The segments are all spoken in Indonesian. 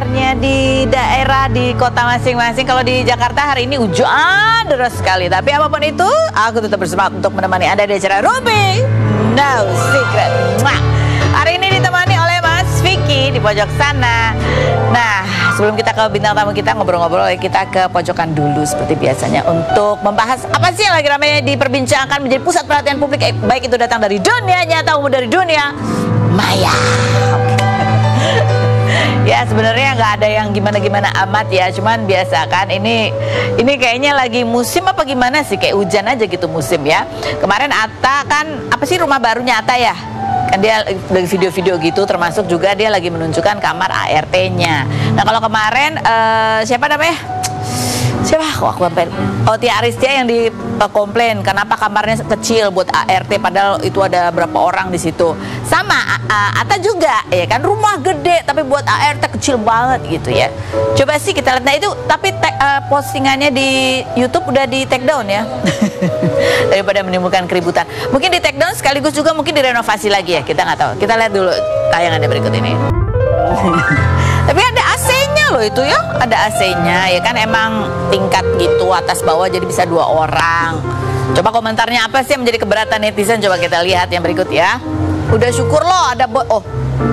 kabarnya di daerah, di kota masing-masing? Kalau di Jakarta hari ini hujan deras sekali. Tapi apapun itu, aku tetap bersemangat untuk menemani Anda di acara Ruby No Secret. Hari ini ditemani oleh Mas Vicky di pojok sana. Nah, sebelum kita ke bintang tamu kita ngobrol-ngobrol, kita ke pojokan dulu seperti biasanya untuk membahas apa sih yang lagi ramai diperbincangkan menjadi pusat perhatian publik, baik itu datang dari dunia nyata maupun dari dunia maya. Ya sebenarnya nggak ada yang gimana-gimana amat ya, cuman biasa kan ini kayaknya lagi musim apa gimana sih, kayak hujan aja gitu musim ya. Kemarin Atta kan apa sih rumah barunya Atta ya? Kan dia dari video-video gitu, termasuk juga dia lagi menunjukkan kamar ART-nya. Nah kalau kemarin siapa namanya? Siapa? Kok aku sampai Tia Aristia yang komplain kenapa kamarnya kecil buat ART padahal itu ada berapa orang di situ. Sama Atta juga ya kan, rumah gede tapi buat ART kecil banget gitu ya. Coba sih kita lihat. Nah itu tapi postingannya di YouTube udah di take down ya. Daripada menimbulkan keributan. Mungkin di take down sekaligus juga mungkin direnovasi lagi ya, kita nggak tahu. Kita lihat dulu tayangannya berikut ini. Tapi ada AC-nya loh itu ya, ada AC-nya ya kan, emang tingkat gitu atas bawah jadi bisa 2 orang. Coba komentarnya apa sih yang menjadi keberatan netizen, coba kita lihat yang berikut ya. Udah syukur loh ada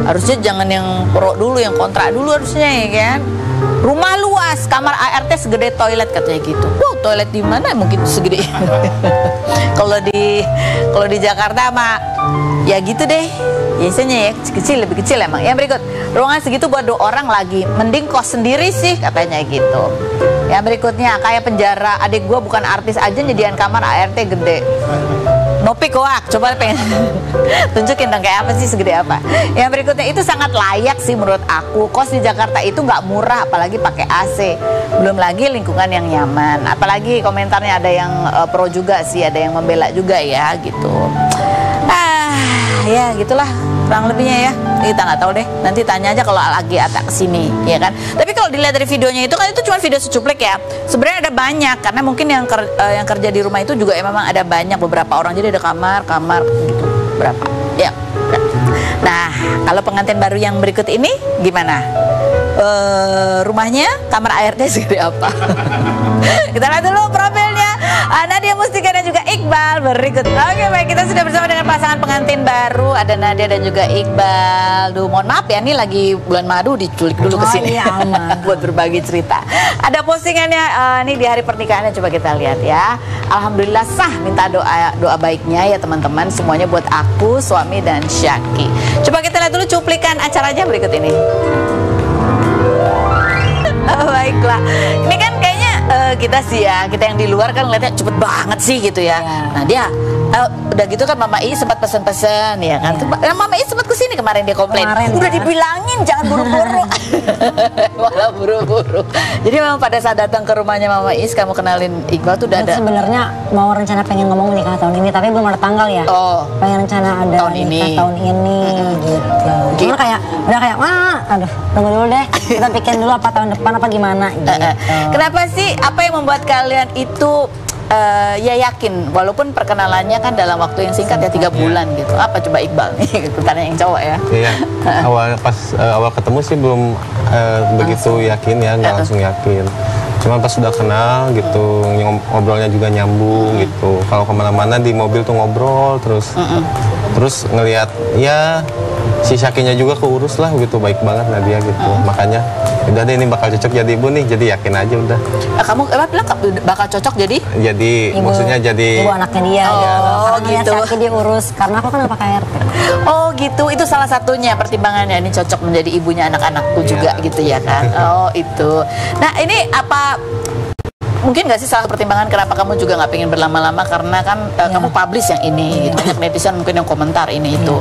harusnya jangan yang pro dulu, yang kontra dulu harusnya ya kan. Rumah luas, kamar ART segede toilet katanya gitu. Wow, toilet di mana mungkin segede. Kalau di Jakarta mah ya gitu deh. Biasanya ya kecil, lebih kecil emang. Yang berikut, ruangan segitu buat 2 orang lagi, mending kos sendiri sih katanya gitu. Yang berikutnya, kayak penjara, adik gua bukan artis aja nyediain kamar ART gede. Nopi koak, coba pengen tunjukin dong kayak apa sih, segede apa. Yang berikutnya, itu sangat layak sih menurut aku. Kos di Jakarta itu nggak murah, apalagi pakai AC. Belum lagi lingkungan yang nyaman. Apalagi komentarnya ada yang pro juga sih, ada yang membela juga ya gitu. Ya gitulah kurang lebihnya ya. Kita nggak tahu deh. Nanti tanya aja kalau lagi Atta kesini, ya kan. Tapi kalau dilihat dari videonya itu kan itu cuma video secuplek ya. Sebenarnya ada banyak karena mungkin yang kerja di rumah itu juga ya, memang ada banyak beberapa orang. Jadi ada kamar gitu berapa? Ya. Nah kalau pengantin baru yang berikut ini gimana? Rumahnya kamar ART segede apa? Kita lihat dulu profilnya Nadia Mustika dan juga Iqbal berikut. Oke baik, kita sudah bersama dengan pasangan pengantin baru, ada Nadia dan juga Iqbal. Duh mohon maaf ya, ini lagi bulan madu diculik dulu kesini ya, buat berbagi cerita. Ada postingannya ini di hari pernikahannya, coba kita lihat ya. Alhamdulillah sah, minta doa baiknya ya teman-teman semuanya buat aku, suami dan Syaki. Coba kita lihat dulu cuplikan acaranya berikut ini. Baiklah, ini kan kayaknya kita sih ya, kita yang di luar kan ngeliatnya cepet banget sih gitu ya. Nah dia udah gitu kan Mama I sempat pesen-pesen ya kan. Mama I sempat kesini kemarin, dia komplain. Udah dibilangin jangan buru-buru. Malah buru-buru. Jadi memang pada saat datang ke rumahnya Mama Is, kamu kenalin Iqbal tuh udah ada. Sebenarnya mau rencana pengen ngomong nikah tahun ini, tapi belum ada tanggal ya. Pengen rencana ada tahun nikah ini gitu. Cuma udah kayak aduh tunggu dulu deh. Kita pikir dulu apa tahun depan apa gimana gitu. Kenapa sih, apa yang membuat kalian itu ya yakin walaupun perkenalannya kan dalam waktu yang singkat ya 3 bulan gitu? Apa coba Iqbal nih, tanya yang cowok ya. Iya, awal ketemu sih belum begitu yakin ya, nggak langsung yakin. Cuma pas sudah kenal gitu, ngobrolnya juga nyambung gitu. Kalau kemana-mana di mobil tuh ngobrol terus ngelihat ya si Syakinya juga keurus lah gitu, baik banget Nadia gitu. Makanya udah deh ini bakal cocok jadi ibu nih, jadi yakin aja udah. Kamu bilang bakal cocok jadi ibu, maksudnya jadi ibu anaknya dia. Gitu. Syaki diurus karena aku kan gak pakai ART. Oh gitu, itu salah satunya pertimbangannya, ini cocok menjadi ibunya anak-anakku juga gitu ya kan. Oh itu. Nah ini apa mungkin nggak sih salah pertimbangan kenapa kamu juga nggak pengen berlama-lama, karena kan kamu publish yang ini gitu. Banyak netizen mungkin yang komentar ini itu.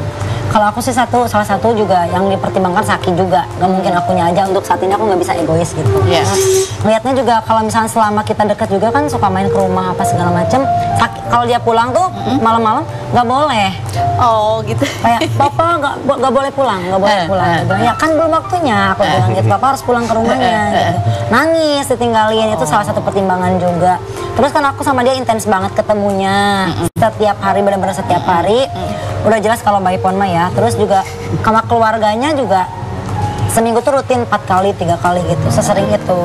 Kalau aku sih salah satu juga yang dipertimbangkan Syaki juga. Gak mungkin akunya aja, untuk saat ini aku nggak bisa egois gitu. Lihatnya juga kalau misalnya selama kita deket juga kan suka main ke rumah apa segala macem. Kalau dia pulang tuh malam-malam nggak boleh. Oh gitu. Kayak papa nggak boleh pulang, nggak boleh pulang. Ya kan belum waktunya, aku bilang gitu. Papa harus pulang ke rumahnya. Gitu. Nangis ditinggalin, itu salah satu pertimbangan juga. Terus kan aku sama dia intens banget ketemunya, setiap hari, benar-benar setiap hari. Udah jelas kalau by phone mah ya. Terus juga sama keluarganya juga seminggu tuh rutin 4 kali 3 kali gitu, sesering itu.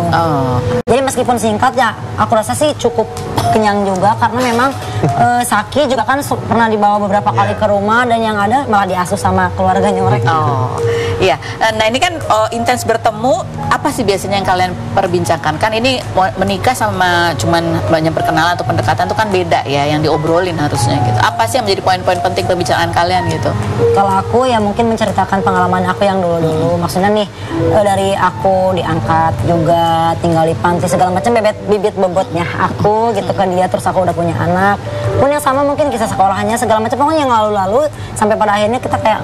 Jadi meskipun singkat ya aku rasa sih cukup kenyang juga karena memang Saki juga kan pernah dibawa beberapa kali ke rumah dan yang ada malah diasuh sama keluarganya mereka. Iya. Nah ini kan intens bertemu, apa sih biasanya yang kalian perbincangkan? Kan ini menikah sama cuman banyak perkenalan atau pendekatan itu kan beda ya, yang diobrolin harusnya gitu. Apa sih yang menjadi poin-poin penting pembicaraan kalian gitu? Kalau aku ya mungkin menceritakan pengalaman aku yang dulu-dulu. Maksudnya nih dari aku diangkat juga, tinggal di panti segala macam, bibit bobotnya aku gitu ke dia, terus aku udah punya anak. Pun yang sama mungkin kisah sekolahnya segala macam, pokoknya yang lalu-lalu sampai pada akhirnya kita kayak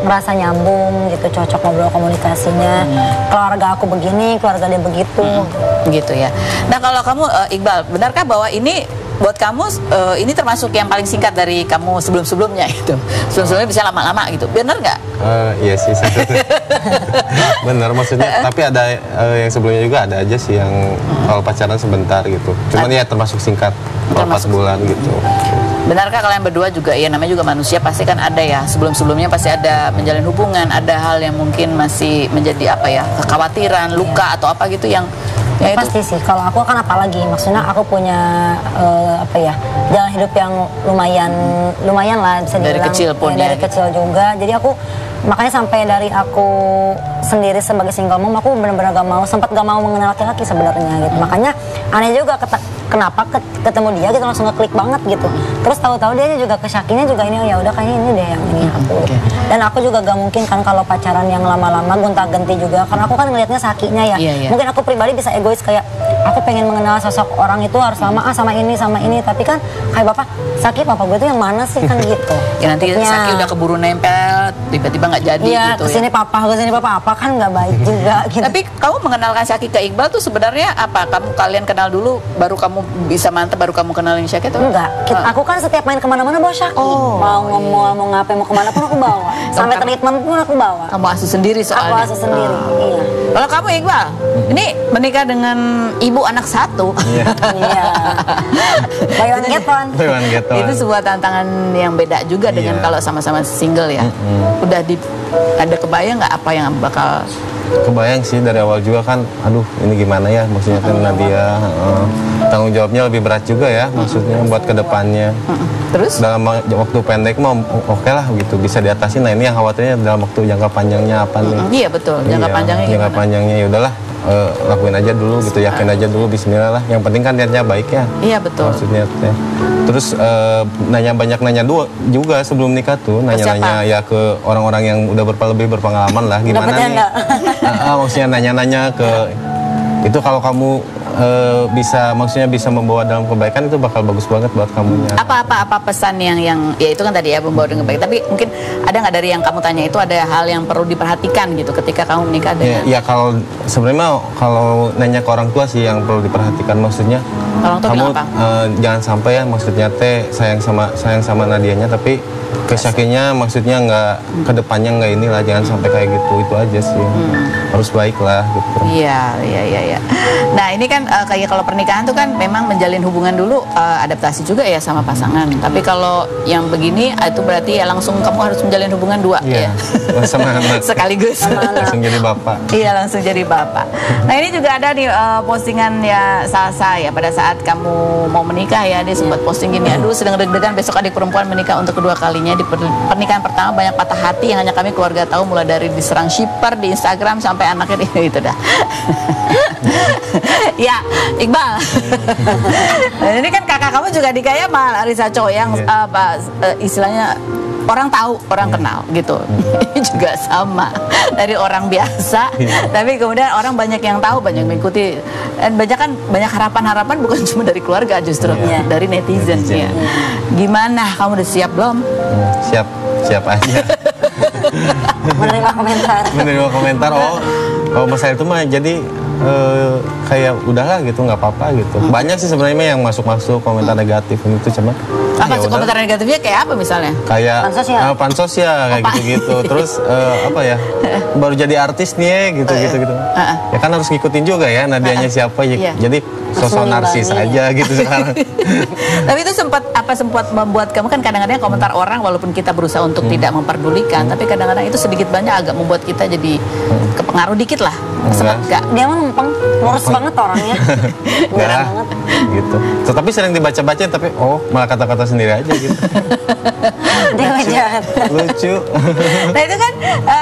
ngerasa nyambung gitu, cocok ngobrol komunikasinya. Keluarga aku begini, keluarga dia begitu. Gitu ya. Nah kalau kamu Iqbal, benarkah bahwa ini buat kamu ini termasuk yang paling singkat dari kamu sebelum-sebelumnya itu? Sebelum-sebelumnya bisa lama-lama gitu, benar nggak? Iya sih, benar maksudnya. Tapi ada yang sebelumnya juga ada aja sih yang kalau pacaran sebentar gitu. Cuman ya termasuk singkat, kalau 4 bulan gitu. Benarkah kalian berdua juga, ya namanya juga manusia pasti kan ada ya, sebelum-sebelumnya pasti ada menjalin hubungan, ada hal yang mungkin masih menjadi apa ya, kekhawatiran, luka atau apa gitu yang ya pasti sih. Kalau aku kan apalagi, maksudnya aku punya apa ya, jalan hidup yang lumayan lah bisa dibilang. Dari kecil pun ya, dari kecil juga. Jadi aku makanya sampai dari aku sendiri sebagai single mom, aku benar-benar sempat gak mau mengenal laki-laki sebenarnya gitu. Makanya aneh juga kenapa ketemu dia gitu langsung ngeklik banget gitu. Terus tahu-tahu dia juga ke Syakinya juga ini, ya udah kayaknya ini deh yang ini aku. Dan aku juga gak mungkin kan kalau pacaran yang lama-lama gonta-ganti juga, karena aku kan ngelihatnya Sakinya ya. Mungkin aku pribadi bisa egois kayak aku pengen mengenal sosok orang itu harus lama sama ini, tapi kan kayak bapak Saki papa gue tuh yang mana sih kan gitu. Ya nanti Saki udah keburu nempel, tiba-tiba nggak jadi gitu kesini ya. Kesini papa apa kan nggak baik juga gitu. Tapi kamu mengenalkan Saki ke Iqbal tuh sebenarnya apa? Kalian kenal dulu baru kamu bisa mantep baru kamu kenalin Saki atau? Enggak, aku kan setiap main kemana-mana bawa Saki. Mau ngomong, mau ngapain, mau kemana pun aku bawa. Sampai treatment pun aku bawa. Kamu asuh sendiri soalnya? Aku asuh sendiri, iya. Kalau kamu Iqbal, ini menikah dengan ibu anak 1. Iya. Buy one get one. Itu sebuah tantangan yang beda juga dengan kalau sama-sama single ya. Udah ada kebayang nggak apa yang bakal? Kebayang sih dari awal juga kan, aduh ini gimana ya, maksudnya kan Nadia tanggung jawabnya lebih berat juga ya, maksudnya buat kedepannya. Terus? Dalam waktu pendek mah oke lah gitu, bisa diatasi. Nah ini yang khawatirnya dalam waktu jangka panjangnya apa nih? Iya betul, jangka panjangnya gimana? Jangka panjangnya ya udahlah, lakuin aja dulu gitu, yakin aja dulu, bismillah lah. Yang penting kan niatnya baik ya. Iya betul. Maksudnya teh. Terus banyak nanya juga sebelum nikah tuh, nanya-nanya ya ke orang-orang yang udah lebih berpengalaman lah, gimana nih? Maksudnya nanya-nanya ke itu, kalau kamu maksudnya bisa membawa dalam kebaikan, itu bakal bagus banget buat kamunya. Apa pesan yang ya itu kan tadi ya, membawa dengan baik. Tapi mungkin ada nggak dari yang kamu tanya itu ada hal yang perlu diperhatikan gitu ketika kamu menikah dengan? Ya kalau sebenarnya kalau nanya ke orang tua sih yang perlu diperhatikan, maksudnya kamu jangan sampai ya, maksudnya sayang sama Nadianya tapi ke Syakinya maksudnya nggak, kedepannya nggak inilah, jangan sampai kayak gitu. Itu aja sih, harus baik lah gitu. Iya. Nah ini kan kayak kalau pernikahan tuh kan memang menjalin hubungan dulu adaptasi juga ya sama pasangan. Tapi kalau yang begini itu berarti ya langsung kamu harus menjalin hubungan 2 ya. Sama anak. Sekaligus. Langsung jadi bapak. Iya langsung jadi bapak. Nah ini juga ada di postingan ya Salsa ya, pada saat kamu mau menikah ya, dia sempat posting gini, aduh sedang deg-degan besok adik perempuan menikah untuk kedua kalinya. Di pernikahan pertama banyak patah hati yang hanya kami keluarga tahu, mulai dari diserang shipper di Instagram sampai anaknya itu dah. Ya Iqbal. Ini kan kakak kamu juga dikaya sama Arisa Cho yang istilahnya orang tahu, orang kenal gitu. Ini juga sama, dari orang biasa tapi kemudian orang banyak yang tahu, banyak mengikuti, dan banyak harapan bukan cuma dari keluarga, justru dari netizen ya. Gimana, kamu udah siap belum? Siap aja. Menerima komentar. Oh masalah itu mah jadi kayak udahlah gitu, nggak apa-apa gitu. Banyak sih sebenarnya yang masuk komentar negatif itu, cuma Apa ya komentar negatifnya kayak apa misalnya? kayak Pansos ya? pansos ya kayak gitu-gitu. Terus apa ya? Baru jadi artis nih gitu. Ya kan harus ngikutin juga ya Nadianya siapa ya. Iya. Jadi sosok narsis aja gitu sekarang. Tapi itu sempat membuat kamu kan kadang-kadang komentar orang walaupun kita berusaha untuk tidak memperdulikan, tapi kadang-kadang itu sedikit banyak agak membuat kita jadi kepengaruh dikit lah. Sempat enggak? Dia mah numpang, lurus banget orangnya. Murah Enggak, banget. gitu. Tetapi sering dibaca-baca tapi malah kata-kata sendiri aja gitu. Dia mah jahat. Lucu. Nah itu kan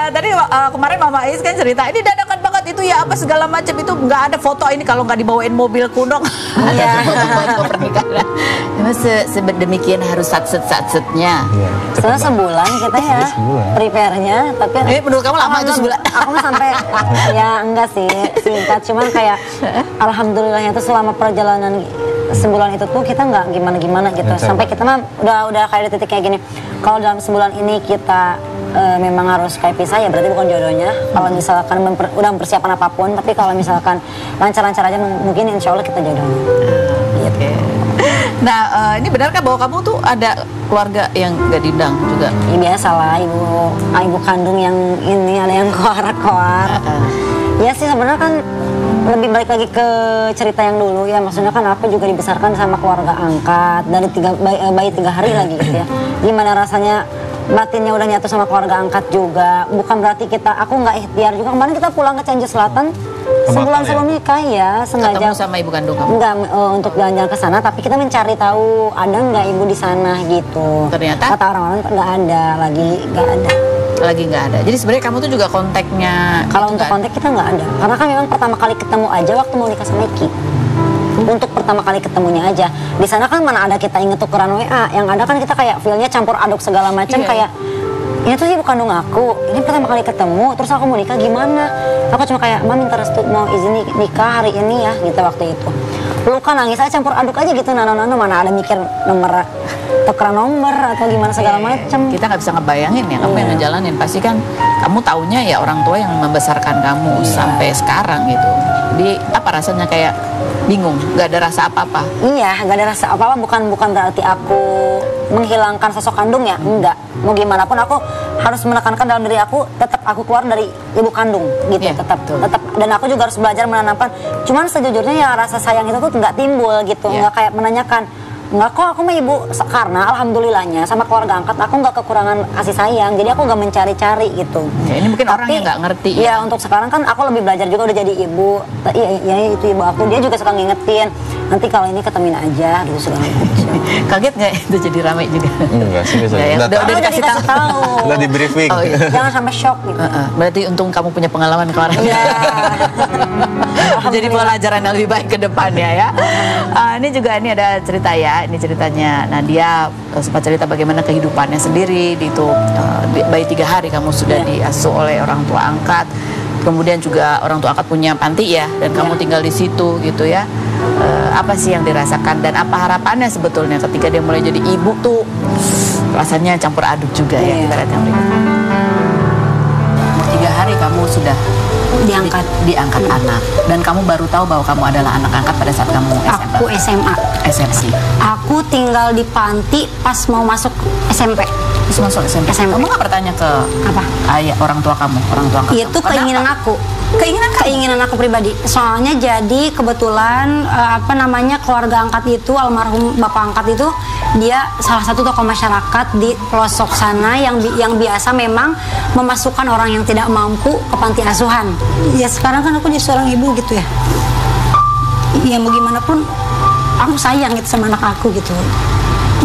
tadi kemarin Mama Is kan cerita ini dadakan banget itu ya apa segala macam itu nggak ada foto ini kalau nggak dibawain mobil kuno. Iya. Foto pernikahan. Emang sedemikian harus satset-satsetnya. Iya, Setelah sebulan kita ya Sebulan. prepare-nya, tapi Menurut kamu lama itu sebulan? Aku mah sampai ya enggak sih singkat, cuman kayak alhamdulillahnya tuh selama perjalanan sebulan itu tuh kita nggak gimana-gimana gitu. Sampai kita mah udah kayak di titik kayak gini. Kalau dalam sebulan ini kita memang harus kayak pisah ya berarti bukan jodohnya. Kalau misalkan udah mempersiapkan apapun, tapi kalau misalkan lancar-lancar aja mungkin insya Allah kita jodohnya. Oke. Nah ini benarkah bahwa kamu tuh ada keluarga yang gak diundang juga? Ya biasa lah ibu kandung yang ini ada yang koar-koar. Ya sih sebenarnya kan lebih balik lagi ke cerita yang dulu ya, maksudnya kan aku juga dibesarkan sama keluarga angkat dari bayi 3 hari lagi gitu ya. Gimana rasanya batinnya udah nyatu sama keluarga angkat juga, bukan berarti aku nggak ikhtiar juga. Kemarin kita pulang ke Cianjur Selatan sebulan sebelum nikah ya, sengaja ketemu sama ibu kandung kamu? Enggak, untuk jalan-jalan ke sana, tapi kita mencari tahu ada nggak ibu di sana gitu. Ternyata? Kata orang-orang nggak ada, Lagi nggak ada. Jadi sebenarnya kamu tuh juga kontaknya. Kalau gitu untuk kan? kontak kita nggak ada, karena kan memang pertama kali ketemu aja waktu mau nikah sama Eki. Untuk pertama kali ketemunya aja. Di sana kan mana ada kita inget tukeran WA, yang ada kan kita kayak feelnya campur aduk segala macam. Iya. Kayak ini tuh ibu kandung aku, ini pertama kali ketemu, terus aku mau nikah gimana? Aku cuma kayak, "Ma minta restu mau izin nikah hari ini ya," gitu waktu itu. Lu kan nangis aja campur aduk aja gitu, nano-nano mana ada mikir nomor tukeran nomor atau gimana segala macam. Kita nggak bisa ngebayangin ya kamu yang ngejalanin. Pasti kan kamu taunya ya orang tua yang membesarkan kamu sampai sekarang gitu. Di apa rasanya kayak bingung, nggak ada rasa apa-apa. Iya, nggak ada rasa apa-apa, bukan berarti aku menghilangkan sosok kandung ya, enggak. Mau gimana pun aku harus menekankan dalam diri aku, tetap aku keluar dari ibu kandung gitu, Iya, tetap. betul. Dan aku juga harus belajar menanamkan. Cuman sejujurnya ya rasa sayang itu tuh nggak timbul gitu, Iya. nggak kayak menanyakan. Enggak kok, aku mah ibu, karena alhamdulillahnya sama keluarga angkat aku nggak kekurangan kasih sayang, jadi aku nggak mencari-cari gitu. Ya, ini mungkin orang yang nggak ngerti ya. Iya, untuk sekarang kan aku lebih belajar juga udah jadi ibu. Iya itu ibu aku, dia juga suka ngingetin. Nanti kalau ini ketemuin aja gitu segala macam. Kaget nggak itu jadi ramai juga? Enggak sih biasa. Nggak ya? Udah Udah dikasih tahu. tahu. Udah di briefing. Oh, iya. Jangan sampai shock gitu. Berarti untung kamu punya pengalaman kemarin. Iya. Jadi pelajaran yang lebih baik ke depannya ya. Ini juga ini ada cerita ya. Ini ceritanya Nadia sempat cerita bagaimana kehidupannya sendiri di itu bayi 3 hari kamu sudah diasuh oleh orang tua angkat. Kemudian juga orang tua angkat punya panti ya, dan kamu tinggal di situ gitu ya. Apa sih yang dirasakan dan apa harapannya sebetulnya ketika dia mulai jadi ibu tuh rasanya campur aduk juga ya. Kita lihat yang berikut. 3 hari kamu sudah diangkat anak, dan kamu baru tahu bahwa kamu adalah anak angkat pada saat kamu SMA. Aku SMA. SMC. Aku tinggal di panti pas mau masuk SMP. Terus masuk SMP. Kamu nggak bertanya ke Apa? ayah orang tua kamu, orang tua kamu? Itu keinginan aku. Keinginan aku pribadi. Soalnya jadi kebetulan keluarga angkat itu, almarhum bapak angkat itu dia salah satu tokoh masyarakat di pelosok sana yang biasa memang memasukkan orang yang tidak mampu ke panti asuhan. Ya sekarang kan aku jadi seorang ibu gitu ya. Ya mau gimana pun aku sayang gitu sama anak aku gitu.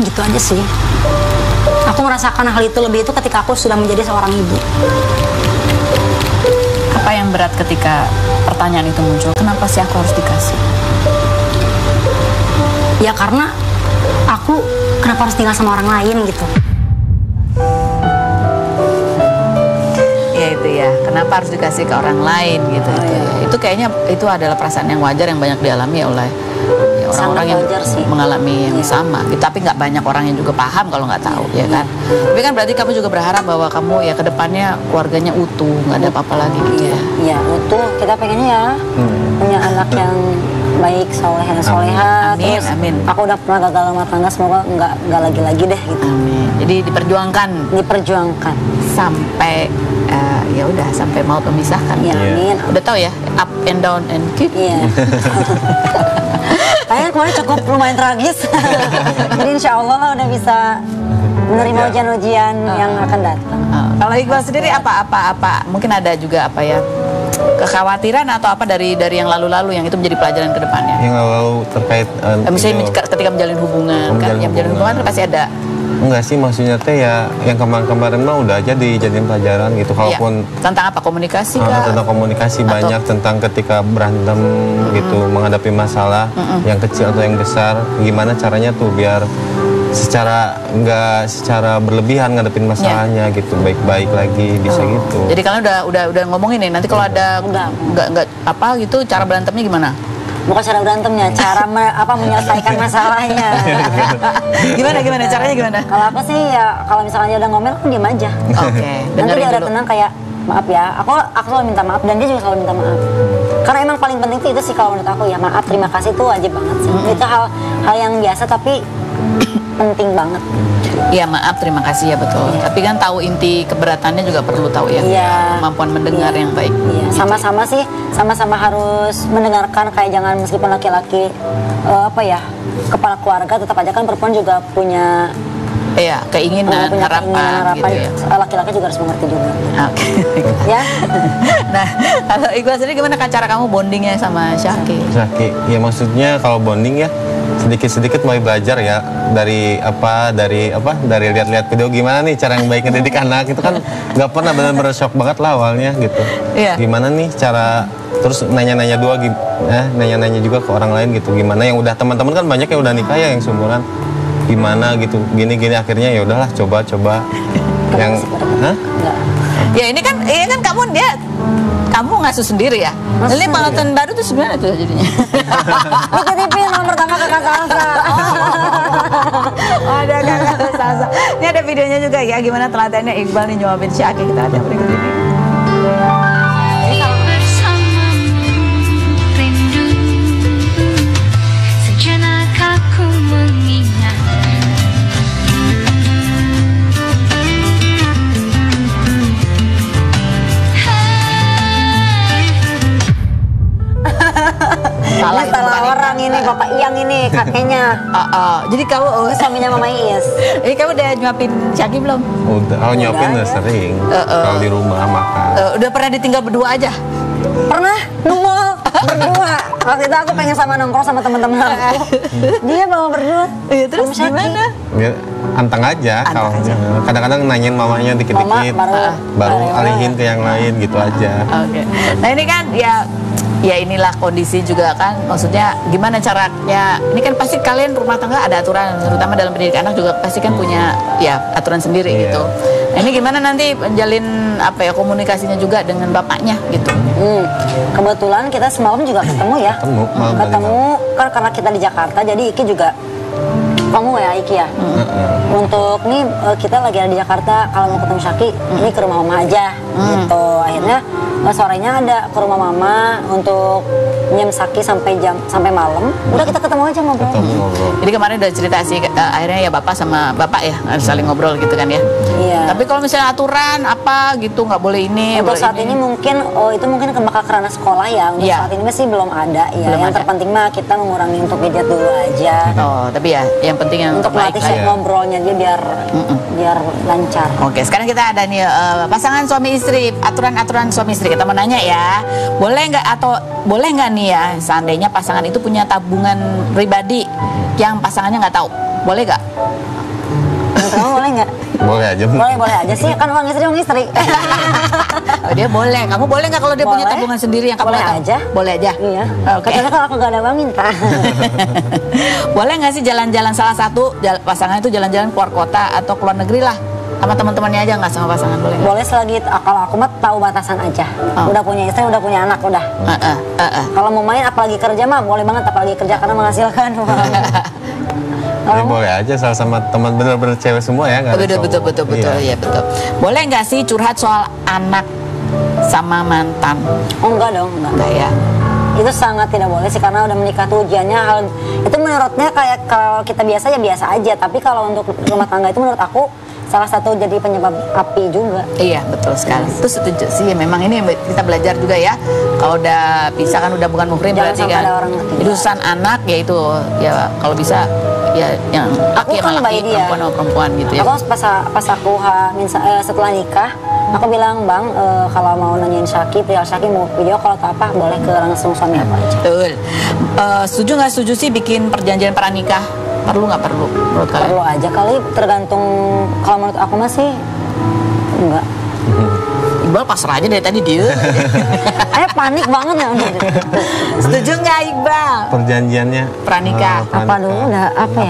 Gitu aja sih. Aku merasakan hal itu lebih itu ketika aku sudah menjadi seorang ibu. Apa yang berat ketika pertanyaan itu muncul? Kenapa sih aku harus dikasih? Ya karena aku kenapa harus tinggal sama orang lain gitu. Ya itu ya, kenapa harus dikasih ke orang lain gitu. Itu kayaknya itu adalah perasaan yang wajar yang banyak dialami oleh orang-orang yang mengalami yang sama gitu. Tapi nggak banyak orang yang juga paham kalau nggak tahu ya kan. Tapi kan berarti kamu juga berharap bahwa kamu ya kedepannya keluarganya utuh, nggak ada apa-apa lagi gitu ya. Iya utuh, kita pengennya ya punya anak yang baik, soleh dan soleha. Amin, Terus amin. aku udah pernah gagal rumah tangga, semoga nggak lagi-lagi deh gitu. Amin. Jadi diperjuangkan Sampai ya udah sampai mau memisahkan. ya, amin. Udah tahu ya, up and down and keep. Iya. Kayaknya kemarin cukup lumayan tragis. Jadi insya Allah lah udah bisa menerima ujian-ujian yang akan datang. Kalau Iqbal sendiri apa mungkin ada juga apa ya, kekhawatiran atau apa dari yang lalu-lalu yang itu menjadi pelajaran ke depannya? Yang lalu terkait Misalnya ketika menjalin hubungan kan, yang menjalin hubungan kan pasti ada. Enggak sih, maksudnya teh ya yang kemarin-kemarin mah udah aja dijadiin pelajaran gitu. Kalaupun Tentang apa, komunikasi kah? tentang komunikasi banyak, tentang ketika berantem gitu, menghadapi masalah yang kecil atau yang besar, gimana caranya tuh biar nggak secara berlebihan ngadepin masalahnya gitu, baik-baik lagi bisa gitu. Jadi kalian udah ngomongin nih, nanti kalau ada nggak apa gitu, cara berantemnya gimana? Bukan cara berantemnya, cara menyelesaikan masalahnya. Gimana caranya gimana? Kalau aku sih ya, kalau misalnya dia udah ngomel, aku diem aja. Oke, Nanti dengerin dia udah dulu. tenang kayak, maaf ya, aku selalu minta maaf dan dia juga selalu minta maaf. Karena emang paling penting itu sih kalau menurut aku ya, maaf, terima kasih itu wajib banget sih. Itu hal yang biasa tapi penting banget. Iya, maaf, terima kasih ya, betul. Tapi kan tahu inti keberatannya juga perlu tahu ya. Iya. Kemampuan mendengar yang baik. Iya, sama-sama sih, sama-sama harus mendengarkan, kayak jangan meskipun laki-laki kepala keluarga, tetap aja kan perempuan juga punya Iya, keinginan, punya harapan gitu ya. Laki-laki juga harus mengerti juga. Oke. Ya. Nah, kalau Iqbal sendiri gimana kan cara kamu bondingnya sama Syaki? Ya maksudnya kalau bonding ya sedikit-sedikit mulai belajar ya dari lihat-lihat video gimana nih cara yang baik ngedidik anak itu kan nggak pernah, benar-benar shock banget lah awalnya gitu. Iya. Gimana nih cara, terus nanya-nanya nanya-nanya juga ke orang lain gitu, gimana yang udah teman-teman kan banyak yang udah nikah ya, yang seumuran gimana gitu, gini akhirnya ya udahlah coba yang Ya ini kan kamu ngasuh sendiri ya. Ini penonton baru tuh sebenarnya tuh jadinya. TV nomor pertama Kakak Salsa. Ada Kakak Salsa. Ini ada videonya juga ya, gimana teladannya Iqbal nih nyuapin Syaki. Kita lihat yang berikut ini. Salah orang ini, Bapak Iyang ini, kakeknya. Jadi kamu Suaminya Mama Iis. Ini kamu udah nyuapin Syaki belum? udah, kalau nyopin udah sering kalau di rumah makan. Udah pernah ditinggal berdua aja? Pernah nongol berdua. Waktu itu aku pengen nongkrong sama teman-teman aku. Dia bawa berdua. Iya, terus gimana? Ya, anteng aja. Kalau kadang-kadang nanyain mamanya dikit-dikit, baru alihin ke yang lain gitu aja. Oke. Nah ini kan ya inilah kondisi juga kan, maksudnya gimana caranya, ini kan pasti kalian rumah tangga ada aturan, terutama dalam pendidik anak juga pasti kan punya ya aturan sendiri gitu. Nah, ini gimana nanti menjalin komunikasinya juga dengan bapaknya gitu? Kebetulan kita semalam juga ketemu ya. Ketemu kan karena kita di Jakarta, jadi Iki juga kamu ya Iki ya. Untuk nih kita lagi ada di Jakarta, kalau mau ketemu Syaki ini ke rumah mama aja gitu. Akhirnya sorenya ada ke rumah mama untuk nyem Syaki sampai malam. Udah kita ketemu aja ngobrol. Jadi kemarin udah cerita sih akhirnya ya bapak sama bapak ya saling ngobrol gitu kan ya. Iya. Tapi kalau misalnya aturan apa gitu nggak boleh ini. Untuk saat ini mungkin itu mungkin bakal kerana sekolah ya. Untuk saat ini masih belum ada ya. Belum yang ada. terpenting mah kita mengurangi untuk gadget dulu aja. Oh, tapi ya yang penting yang untuk terbaik melatih lah ya. ngobrolnya dia biar lancar. Oke, sekarang kita ada nih pasangan suami istri, aturan-aturan suami istri. Kita mau nanya ya, boleh nggak nih ya, seandainya pasangan itu punya tabungan pribadi yang pasangannya nggak tahu, boleh nggak? Kamu boleh nggak? Boleh aja. Boleh aja sih, kan uang istri. Oh, dia boleh. Kamu boleh nggak kalau dia punya tabungan sendiri yang kamu boleh nggak tahu? aja. Boleh aja. Iya. Oke. Kecuali kalau aku nggak ada uang minta. Boleh nggak sih jalan-jalan salah satu pasangan itu jalan-jalan keluar kota atau keluar negeri lah? Sama teman-temannya aja, nggak sama pasangan, boleh nggak? Boleh selagi kalau aku mah tahu batasan aja. Udah punya istri, udah punya anak, udah. Kalau mau main apalagi kerja mah boleh banget, apalagi kerja karena menghasilkan uang. Jadi boleh aja sama teman, bener-bener cewek semua ya, nggak ada cowok. Betul, iya betul. Boleh nggak sih curhat soal anak sama mantan? Oh enggak dong, enggak. Enggak ya. itu sangat tidak boleh sih, karena udah menikah tuh ujiannya hal itu menurutnya kayak kalau kita biasa ya biasa aja, tapi kalau untuk rumah tangga itu menurut aku salah satu jadi penyebab api juga. Iya, betul sekali. Itu setuju sih. Memang ini kita belajar juga ya. Kalau udah pisah kan udah bukan muhrim, berarti kan urusan anak ya itu ya kalau bisa ya yang laki sama laki, perempuan sama perempuan gitu ya. Aku pas aku setelah nikah, aku bilang, Bang, kalau mau nanyain Syaki, perihal Syaki mau video call atau apa, boleh ke langsung suami aku aja. Betul. Setuju nggak setuju sih bikin perjanjian pranikah? Perlu nggak perlu menurut kalian? Perlu aja kali, tergantung. Kalau menurut aku masih enggak. Iqbal pasrah aja dari tadi dia. Panik banget ya. Setuju nggak Iqbal? Perjanjiannya pranikah. Apa dulu? Apa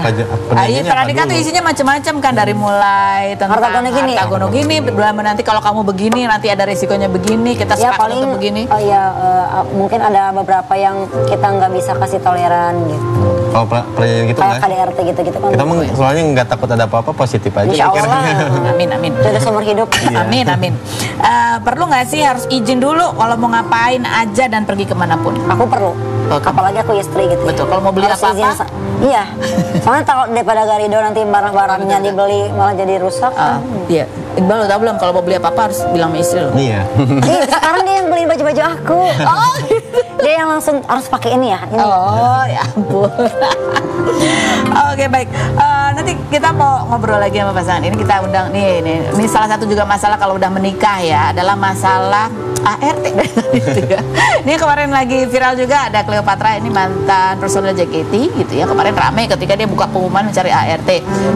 ya? Pranikah tuh isinya macam-macam kan, dari mulai tentang harta gono gini, nanti kalau kamu begini nanti ada resikonya begini, kita sepakat untuk begini. Mungkin ada beberapa yang kita nggak bisa kasih toleran gitu. Kalau perjanjian gitu kayak KDRT gitu-gitu kan. Kita soalnya nggak takut ada apa-apa, positif aja. Insya Allah. Amin. Sudah seumur hidup. Amin. Perlu nggak sih harus izin dulu kalau mau ngapain aja dan pergi kemanapun? Aku perlu. Apalagi aku istri gitu. Betul. Kalau mau beli apa-apa? Iya. Soalnya takut daripada Garido nanti barang-barangnya dibeli malah jadi rusak. Iya. Iqbal lo tau belum kalau mau beli apa-apa harus bilang sama istri lo? Iya. Sekarang dia yang beli baju-baju aku. Dia yang langsung harus pakai ini ya. Oh ya ampun. Oke, baik. Nanti kita mau ngobrol lagi sama pasangan ini. Kita undang nih. Ini salah satu juga masalah kalau udah menikah ya, adalah masalah ART. Ini kemarin lagi viral juga, ada Cleopatra, ini mantan personel JKT gitu ya. Kemarin rame ketika dia buka pengumuman mencari ART.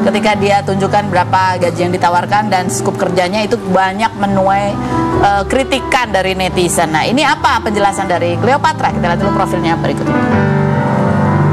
Ketika dia tunjukkan berapa gaji yang ditawarkan dan skup kerjanya, itu banyak menuai kritikan dari netizen. Nah, ini apa penjelasan dari Cleopatra? Kita lihat dulu profilnya berikut ini.